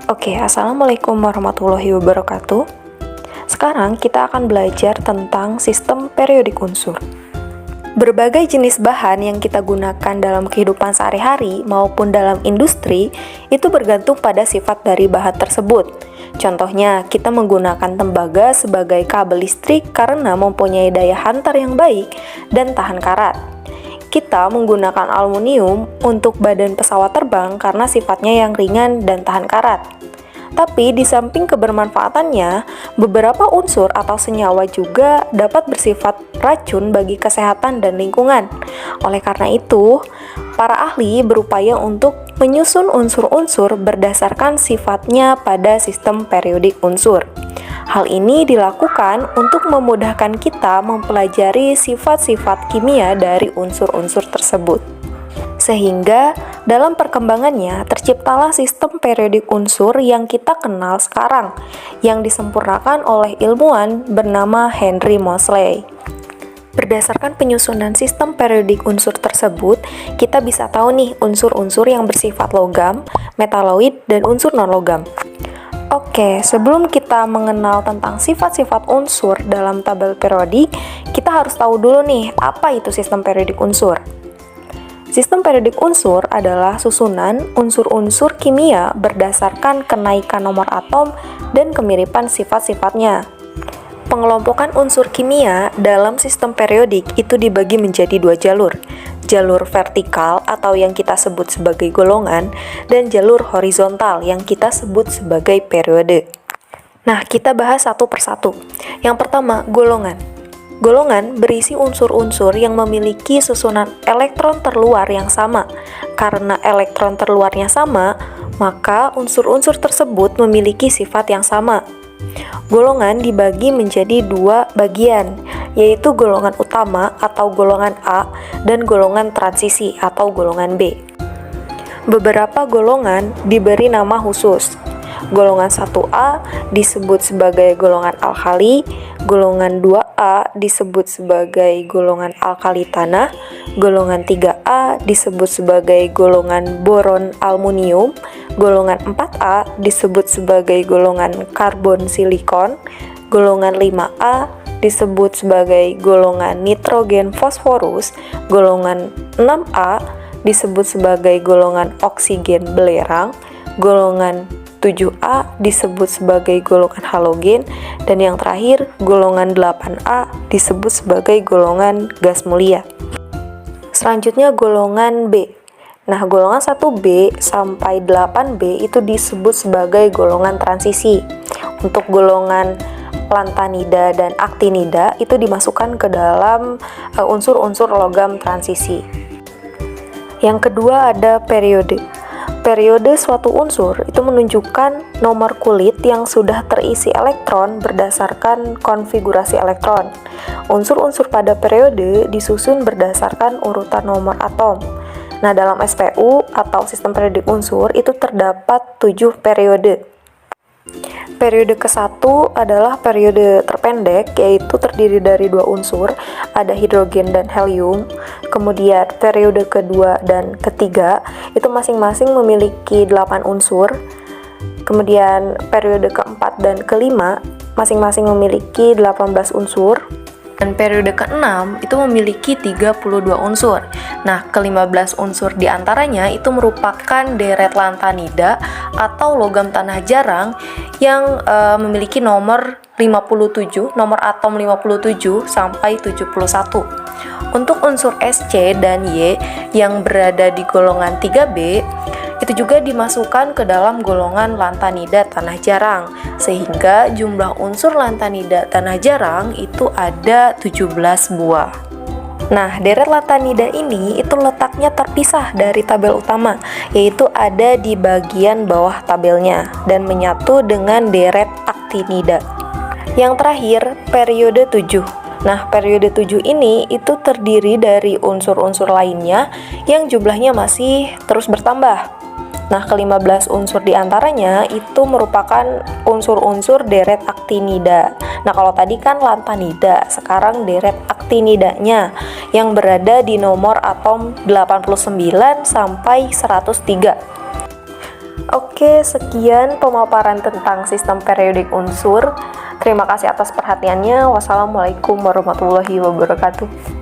Oke, Assalamualaikum warahmatullahi wabarakatuh. Sekarang kita akan belajar tentang sistem periodik unsur. Berbagai jenis bahan yang kita gunakan dalam kehidupan sehari-hari maupun dalam industri itu bergantung pada sifat dari bahan tersebut. Contohnya, kita menggunakan tembaga sebagai kabel listrik karena mempunyai daya hantar yang baik dan tahan karat. Kita menggunakan aluminium untuk badan pesawat terbang karena sifatnya yang ringan dan tahan karat. Tapi di samping kebermanfaatannya, beberapa unsur atau senyawa juga dapat bersifat racun bagi kesehatan dan lingkungan. Oleh karena itu, para ahli berupaya untuk menyusun unsur-unsur berdasarkan sifatnya pada sistem periodik unsur. Hal ini dilakukan untuk memudahkan kita mempelajari sifat-sifat kimia dari unsur-unsur tersebut. Sehingga dalam perkembangannya terciptalah sistem periodik unsur yang kita kenal sekarang, yang disempurnakan oleh ilmuwan bernama Henry Moseley. Berdasarkan penyusunan sistem periodik unsur tersebut, kita bisa tahu nih unsur-unsur yang bersifat logam, metaloid, dan unsur non-logam. Oke, sebelum kita mengenal tentang sifat-sifat unsur dalam tabel periodik, kita harus tahu dulu nih, apa itu sistem periodik unsur. Sistem periodik unsur adalah susunan unsur-unsur kimia berdasarkan kenaikan nomor atom dan kemiripan sifat-sifatnya. Pengelompokan unsur kimia dalam sistem periodik itu dibagi menjadi dua jalur. Jalur vertikal atau yang kita sebut sebagai golongan, dan jalur horizontal yang kita sebut sebagai periode. Nah, kita bahas satu persatu. Yang pertama, golongan. Golongan berisi unsur-unsur yang memiliki susunan elektron terluar yang sama. Karena elektron terluarnya sama, maka unsur-unsur tersebut memiliki sifat yang sama. Golongan dibagi menjadi dua bagian, yaitu golongan utama atau golongan A dan golongan transisi atau golongan B. Beberapa golongan diberi nama khusus. Golongan 1A disebut sebagai golongan alkali, golongan 2A disebut sebagai golongan alkali tanah, golongan 3A disebut sebagai golongan boron aluminium, golongan 4A disebut sebagai golongan karbon silikon, golongan 5A disebut sebagai golongan nitrogen fosforus, golongan 6A disebut sebagai golongan oksigen belerang, golongan 7A disebut sebagai golongan halogen, dan yang terakhir golongan 8A disebut sebagai golongan gas mulia. Selanjutnya golongan B. Nah, golongan 1B sampai 8B itu disebut sebagai golongan transisi. Untuk golongan lantanida dan aktinida itu dimasukkan ke dalam unsur-unsur logam transisi. Yang kedua ada periode. Periode suatu unsur itu menunjukkan nomor kulit yang sudah terisi elektron berdasarkan konfigurasi elektron. Unsur-unsur pada periode disusun berdasarkan urutan nomor atom. Nah, dalam SPU atau sistem periodik unsur itu terdapat 7 periode. Periode ke-1 adalah periode terpendek, yaitu terdiri dari 2 unsur, ada hidrogen dan helium. Kemudian periode kedua dan ketiga itu masing-masing memiliki 8 unsur. Kemudian periode keempat dan kelima masing-masing memiliki 18 unsur. Dan periode ke-6 itu memiliki 32 unsur. Nah, ke-15 unsur diantaranya itu merupakan deret lantanida atau logam tanah jarang yang memiliki nomor 57, nomor atom 57 sampai 71. Untuk unsur SC dan Y yang berada di golongan 3B, itu juga dimasukkan ke dalam golongan lantanida tanah jarang, sehingga jumlah unsur lantanida tanah jarang itu ada 17 buah. Nah, deret lantanida ini itu letaknya terpisah dari tabel utama, yaitu ada di bagian bawah tabelnya dan menyatu dengan deret aktinida. Yang terakhir, periode 7. Nah, periode 7 ini itu terdiri dari unsur-unsur lainnya yang jumlahnya masih terus bertambah. Nah, ke-15 unsur diantaranya itu merupakan unsur-unsur deret aktinida. Nah, kalau tadi kan lantanida, sekarang deret aktinidanya yang berada di nomor atom 89 sampai 103. Oke, sekian pemaparan tentang sistem periodik unsur. Terima kasih atas perhatiannya. Wassalamualaikum warahmatullahi wabarakatuh.